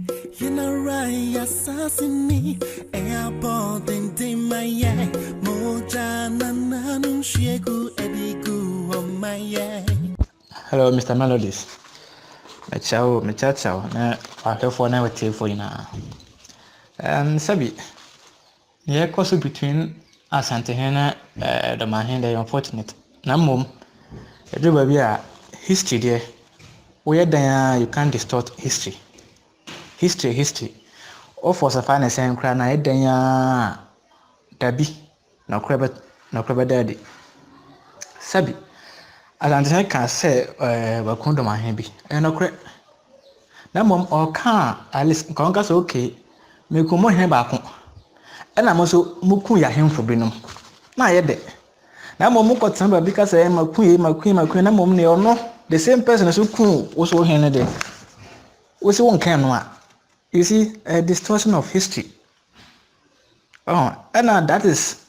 You know right, assassinate airport in Timaya, Moja Nananum Shegu Edigu on my Hello, Mr. Melodies. Ciao, na wahwɛfoɔ na wɔtiefoɔ nyinaa. Sabi, the course between Asantehene and Dormaahene is unfortunate. Na mmom, ɛduru baabi a history deɛ, woyɛ dan a you can't distort history. History. Ɔfɔsɛfa ne sɛn koraa na ɛyɛ dan a dabi na ɔkorɛ bɛda adi. Sabi, Asantehene ka sɛ wakunu Dormaahene bi, ɛyɛ nokorɛ. Na mmom ɔka at least nka ɔnka sɛ okay, meku mo hene baako. Ɛna mo nso muku yɛ ahemfo binom. Na ayɛ dɛ. Na mmom mokɔtena baabi ka sɛ maku na mmom ne ɔno the same person nso ku wo so hene de. Wo se wo nkan no a. You see, a distortion of history. And that is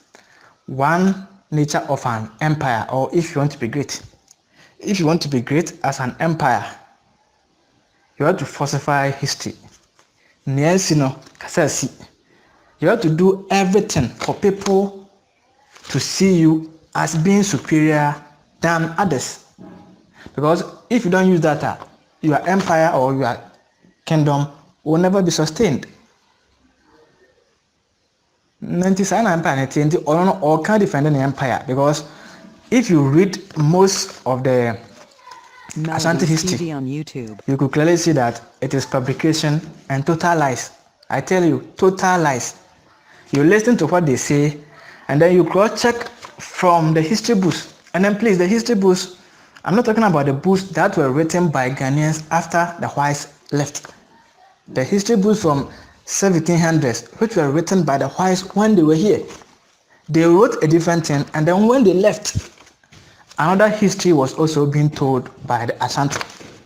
one nature of an empire, or if you want to be great. If you want to be great as an empire, you have to falsify history. You have to do everything for people to see you as being superior than others. Because if you don't use that, your empire or your kingdom will never be sustained. Or can't defend the empire, because if you read most of the Asante history on YouTube, you could clearly see that it is fabrication and total lies. I tell you, total lies. You listen to what they say and then you cross-check from the history books. And then please, the history books, I'm not talking about the books that were written by Ghanaians after the whites left. The history books from 1700s, which were written by the whites when they were here. They wrote a different thing, and then when they left, another history was also being told by the Asante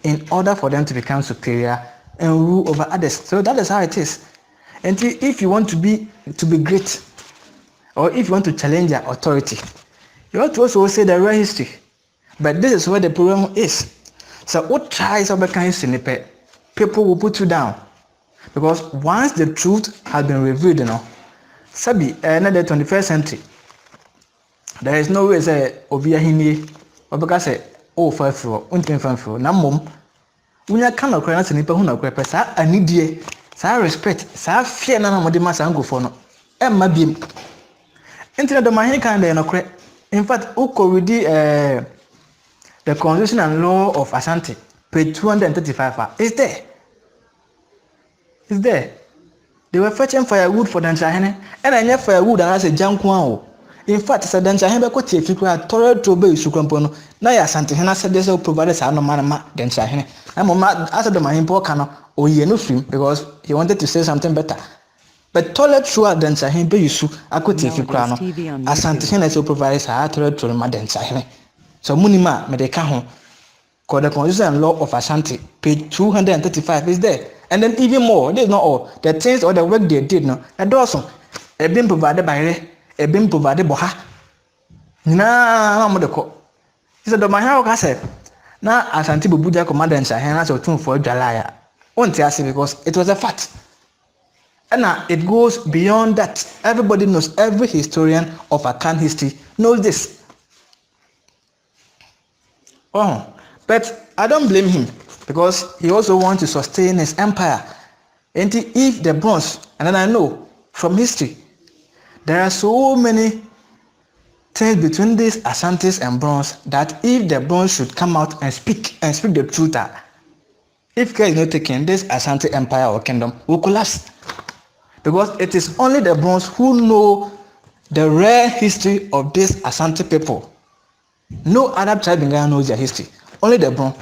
in order for them to become superior and rule over others. So that is how it is. And if you want to be great, or if you want to challenge your authority, you have to also say the real history. But this is where the problem is. So what tries to become history, people will put you down. Because once the truth has been revealed, Sabi, another 21st century, there is no way say Obiahini, Obaka say, oh, Fafro, Untinfamfro, Namum, Unya cannot cry as a nipper who no crep, sa, a needy, sa respect, sa fear none of the mass and go for no, and my beam. Into the Mahine kind of no crep. In fact, Oko with the Constitution and Law of Asante, page 235, is there. Is there. They were fetching firewood for Dormaahene, and I never firewood and I said Jankwao. In fact, said Dormaahene could take you to a tolerant to obey Sucrampono. Now, Asantehene said this will provide us no man Dormaahene. I'm after the Mahine Pocano, or ye no film, because he wanted to say something better. But toilet sure Dormaahene be you, I could take you crown. Asantehene will provide us a tolerant to Dormaahene. So Munima, Medekaho, called the Constitution and Law of Asante, page 235 is there. And then even more, this is not all. The things or the work they did, no, and also, a been provided by a been provided by her. Nah, I'm the court. He said, Dormaahene said, now Asante Bubuja commander and Sahana so Otumfuo Jalaya. Won't say because it was a fact. And now it goes beyond that. Everybody knows, every historian of Akan history knows this. Oh, but I don't blame him, because he also wants to sustain his empire. And if the bronze, and then I know from history, there are so many things between these Asantes and bronze that if the bronze should come out and speak the truth, if care is not taken, this Asante empire or kingdom will collapse. Because it is only the bronze who know the rare history of these Asante people. No other tribe in Ghana knows their history. Only the bronze.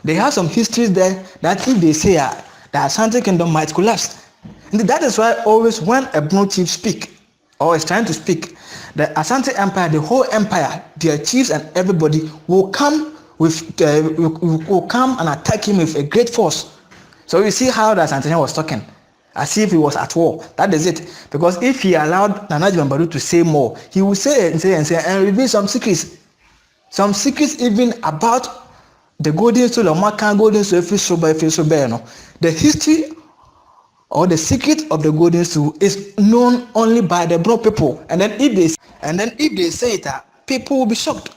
They have some histories there that if they say the Asante kingdom might collapse. And that is why always when a Bronze chief speak or is trying to speak, the Asante empire, the whole empire, their chiefs and everybody will come will come and attack him with a great force. So you see how the Asante was talking, as if he was at war. That is it. Because if he allowed Nana Jimbaru to say more, he would say and reveal some secrets. Some secrets even about the golden soul of Makan, golden soul, the history or the secret of the golden stool is known only by the broad people. And then if they say it, people will be shocked.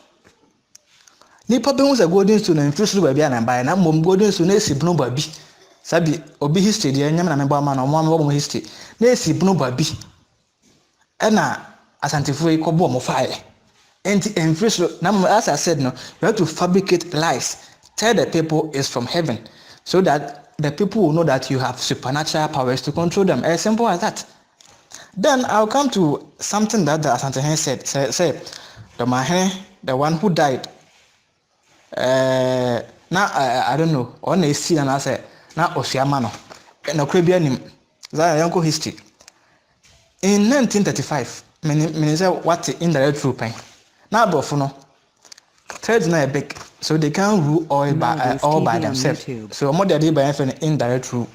Nipa be hu sɛ golden stool na mfiri soro baabi a na baeɛ na mmom golden stool na esi bunu baabi sabi obi history deɛ nyam na mebɔ ama na ɔmo amebɔ mo history na esi bunu baabi ɛna asantefo yi kɔbɔ ɔmo faeɛ enti mfiri soro na mmom as I said no, you have to fabricate lies, tell the people it's from heaven so that the people will know that you have supernatural powers to control them. As simple as that. Then I'll come to something that the Asantehene said. Say Dormaahene, the one who died. Now I don't know. On a scene and I said, now Osiamano. No Caribbean Zionko history. In 1935, many say what the indirect rule pain. Now Bofuno. Third na big, so they can rule all by themselves. So more than they by an indirect rule.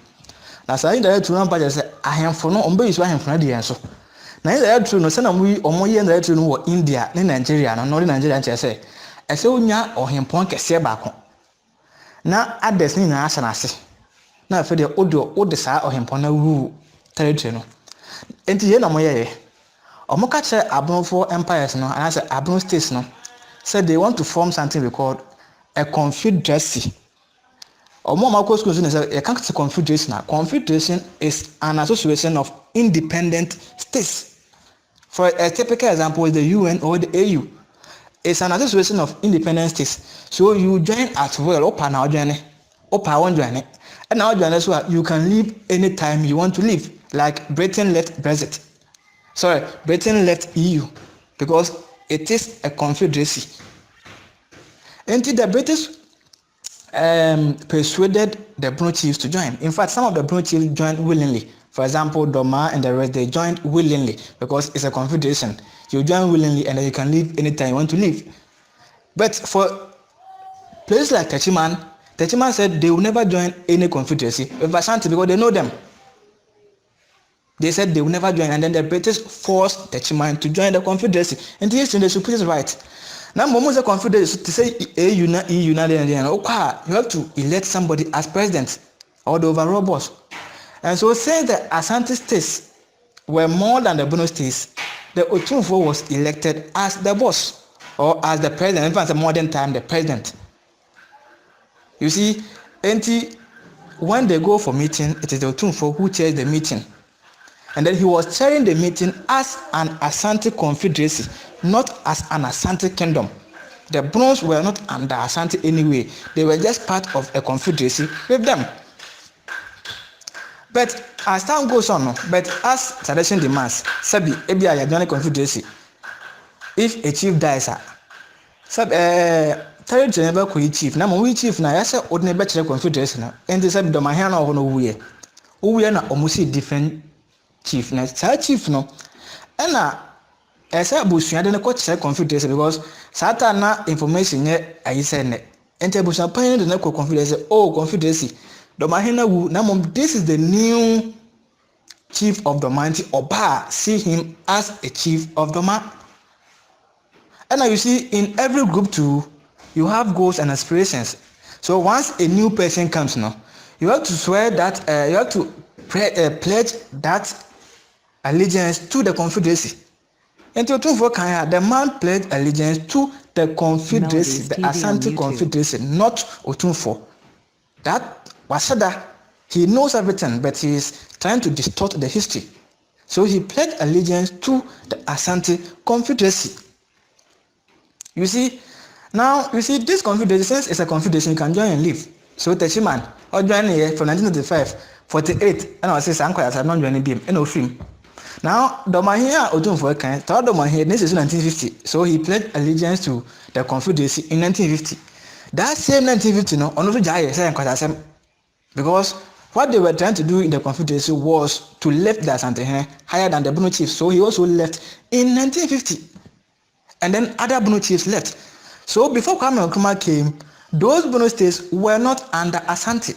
Now so indirect rule na say I am for no ombe is why I am for the answer. Now indirect rule no say na we omo ye indirect rule no India, ne Nigeria, no Nigeria say ɛsɛ onya ɔhempɔn kɛseɛ baako na others ne nyinaa ahyɛ n'ase na afei deɛ wode saa ɔhempɔn no rule territory no enti yɛ na ɔmo yɛyɛ ɔmo ka kyerɛ abronfo empires no anaasɛ abron states no said they want to form something we called a confederacy. Ɔmo akɔ school no say you can't say confederation na confederation is an association of independent states. For a typical example is the UN or the AU. It's an association of independent states. So you join at will, opa now join it, opa one join it, and now join as well. You can leave anytime you want to leave. Like Britain left Brexit. Sorry, Britain left EU because it is a confederacy. Until the British persuaded the Bruno chiefs to join. In fact, some of the Bruno chiefs joined willingly. For example, Dormaahene and the rest, they joined willingly because it's a confederation. You join willingly and then you can leave anytime you want to leave. But for places like Techiman said they will never join any confederacy with Ashanti because they know them. They said they will never join, and then the British forced Techiman to join the confederacy. And this is the put it right. Now, Momo's a confederacy to say EU, you have to elect somebody as president or the overall boss. And so, since the Ashanti states were more than the Bono states, the Otumfuo was elected as the boss or as the president. In fact, in modern time, the president. You see, when they go for meeting, it is the Otumfuo who chairs the meeting. And then he was chairing the meeting as an Ashanti confederacy, not as an Ashanti kingdom. The Bonos were not under Ashanti anyway. They were just part of a confederacy with them. But as time goes on, but as tradition demands, Sabi, Ebia, you join confederacy. If a chief dies, territory never could chief. Now, we chief now, I said, would never check confederation. And they said, Dormaahene or no way. We are not almost different chief. Now, chief no. And now, as I was saying, I don't check confederation because Satana information yet I said, and I was appointed the Neko confederation. Oh, confederacy. Dormaahene wu. Now, this is the new chief of Dormaahene. Oba, see him as a chief of Dormaahene. And now you see, in every group too, you have goals and aspirations. So once a new person comes now, you have to swear that you have to pledge that allegiance to the confederacy. And to Otumfuo, the man pledged allegiance to the confederacy, the Ashanti confederacy, not Otumfuo. That Wasada, he knows everything, but he is trying to distort the history. So he pledged allegiance to the Ashanti confederacy. You see, now you see this confederation, since it's a confederation, you can join and leave. So Techiman, or join here from 1995, 48, and I say Sanko as I'm not joining him, and no film. Now Dormaahene Otumfuo can tell Dormaahene this is 1950, so he pledged allegiance to the confederacy in 1950. That same 1950, no, on also Jaya say because what they were trying to do in the confederacy was to lift the Asantehene higher than the Bono chiefs. So he also left in 1950, and then other Bono chiefs left. So before Kwame Nkrumah came, those Bono states were not under Ashanti.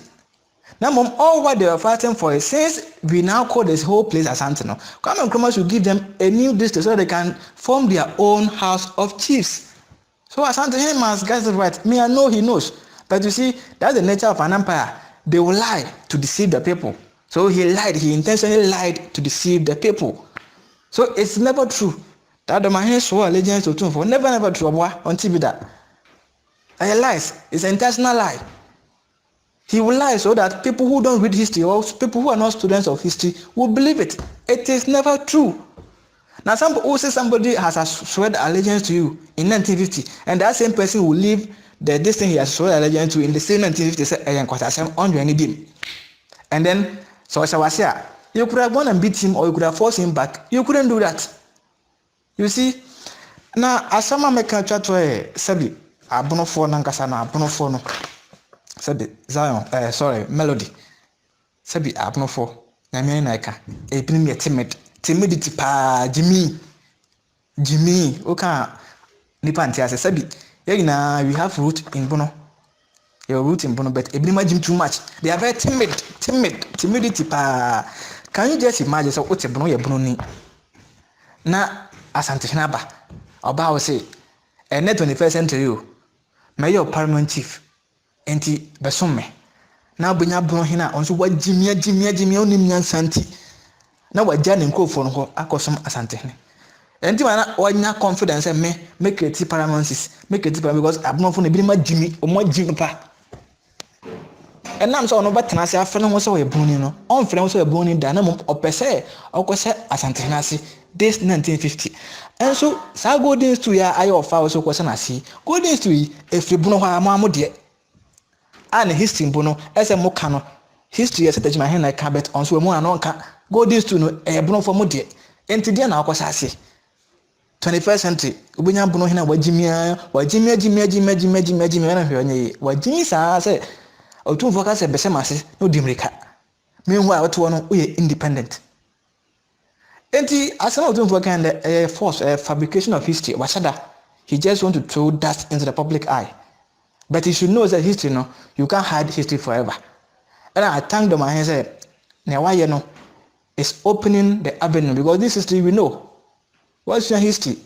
Now, all what they were fighting for is, since we now call this whole place Ashanti, no, Kwame Nkrumah should give them a new district so they can form their own house of chiefs. So Ashanti must get it right. Me, I know he knows. But you see, that's the nature of an empire. They will lie to deceive the people. So he lied. He intentionally lied to deceive the people. So it's never true. That Dormaahene swore allegiance to Otumfuo. Never true. On TV that. A lies. It's an intentional lie. He will lie so that people who don't read history or people who are not students of history will believe it. It is never true. Now, some who say somebody has sworn allegiance to you in 1950, and that same person will leave this thing he has sworn allegiance to in the same 1950, say, and then, so as I was here, you could have gone and beat him or you could have forced him back. You couldn't do that. You see, now, as some make a chat to a Sabi, Otumfuo Nankasana, Otumfuo no. Sabi Zion, sorry, Melody. Sabi Otumfuo, Nyame Naika, a premier timidity pa Jimmy, oka nipa ntia Sabi. Yeah, we have root in Bono. Your root in Bono, but Jim too much. They are very timidity pa. Can you just imagine so what's a Bono Bruni? Na Asante Hinaba, Oba will say, and net 21st century, may your paramount chief. Enti besome na obonya bro hina onso wa jimia onim nyansanti na wagya ne nkofo no ho akosom asantehene enti mana wanya confidence me create paramonsis because abnofo no bi ma jimi omo jimi pa enam so no betena ase afene ho so we broni no on frem so we broni da na mo opese okose asantehene ase this 1950 and so sa golden to ya ayo fa so kwose na ase golden to efri buno ho amode and history bono ese mo ka no history ese Dormaahene na ka bet onso mo na no ka golden to no bono for mo de enti de na akosa ase 21st century obunya bono hina wajimia na hwe onye wajimi sa se Otumfuo ka se bese mase no dimrika menhu a woto no uye independent enti asana Otumfuo kan the force fabrication of history washada he just want to throw dust into the public eye. But you should know that history, no, you can't hide history forever. And I thank Dormaahene said, "Now you know, is opening the avenue because this history we know. What's your history?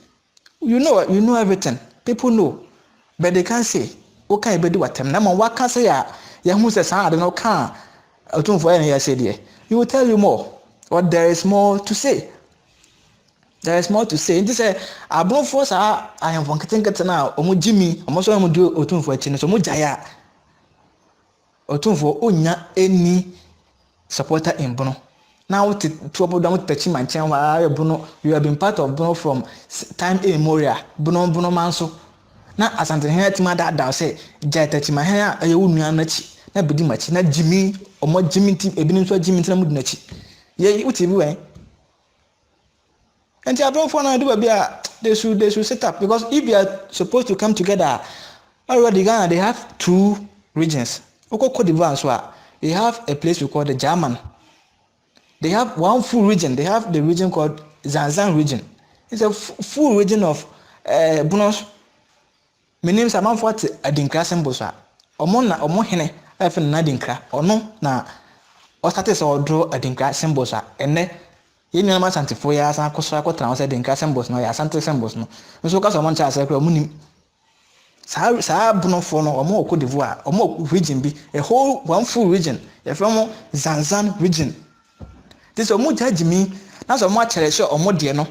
You know everything. People know, but they can't say. Okay, but do what them. Now what can say? Ya who says I don't know can. Otumfuo and said there. He will tell you more. But there is more to say. There is more to say. This Otumfuo I am forgetting it now. Omo Jimmy, omo so omo do Otumfuo chine so mo jaya. Otumfuo onya any supporter in Bono. Now to trouble don't touch him and chen wa Bono. You have been part of Bono from time immemorial. Bono manso. Na asante hena tima da say jaya touch my hair aye wo nua na chi. Na bedi machi na Jimmy omo Jimmy team ebi nso Jimmy na mudu na chi. Ye uti bi wen. And they should set up because if they are supposed to come together, already Ghana they have two regions. Cote d'Ivoire, they have a place we call the German. They have one full region. They have the region called Zanzan region. It's a full region of Bunos. My name is Amanfuat Adinkra Sembosa. Omo hene afen na Adinkra. Ono na ostates or draw Adinkra Sembosa. And yen nyama santifo ya san koso akotran o se de nka symbols no ya santre symbols no so ka so mo ncha ase kra munim sa bunofo no omo Cote d'Ivoire omo region bi a whole one full region e from Zanzan region this omo jajimi na so mo akere so omo de no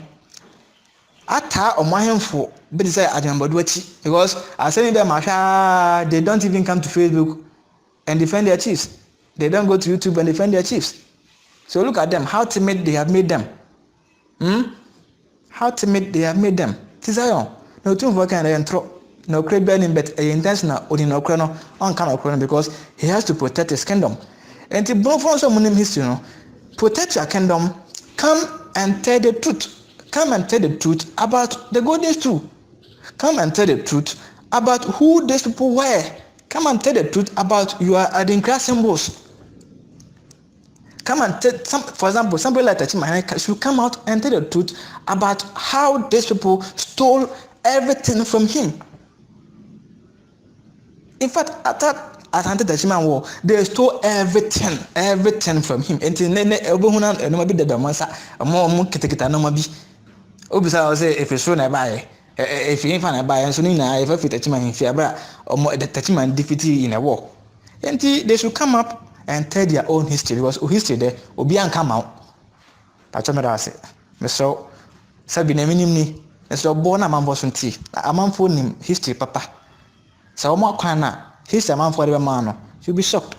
ata omo ahemfo be say adambadu achi because as any them they don't even come to Facebook and defend their chiefs. They don't go to YouTube and defend their chiefs. So look at them, how timid they have made them. How timid they have made them. Tizayon. No Otumfuo can intro. No create burning, but intentional or no chrono on kind of chrono because he has to protect his kingdom. And to both from some history, protect your kingdom, come and tell the truth. Come and tell the truth about the golden too. Come and tell the truth about who these people were. Come and tell the truth about your Adinkra symbols. Come and tell for example, somebody like Dormaahene should come out and tell the truth about how these people stole everything from him. In fact, at Dormaahene war, they stole everything from him. Until nene obohuna no be the mansa, mo kitekita no bi. Obisa say if it's so na buy, if you na buy, so ni na if Dormaahene fi abra, the Dormaahene defeat in a war. And they should come up and tell their own history, because history there obi anka ma wo pacho me da ase me so sabi na minim ni so bo na amanfo so nti amanfo nim history papa sa wo makwan na history amanfo de be ma no you be shocked.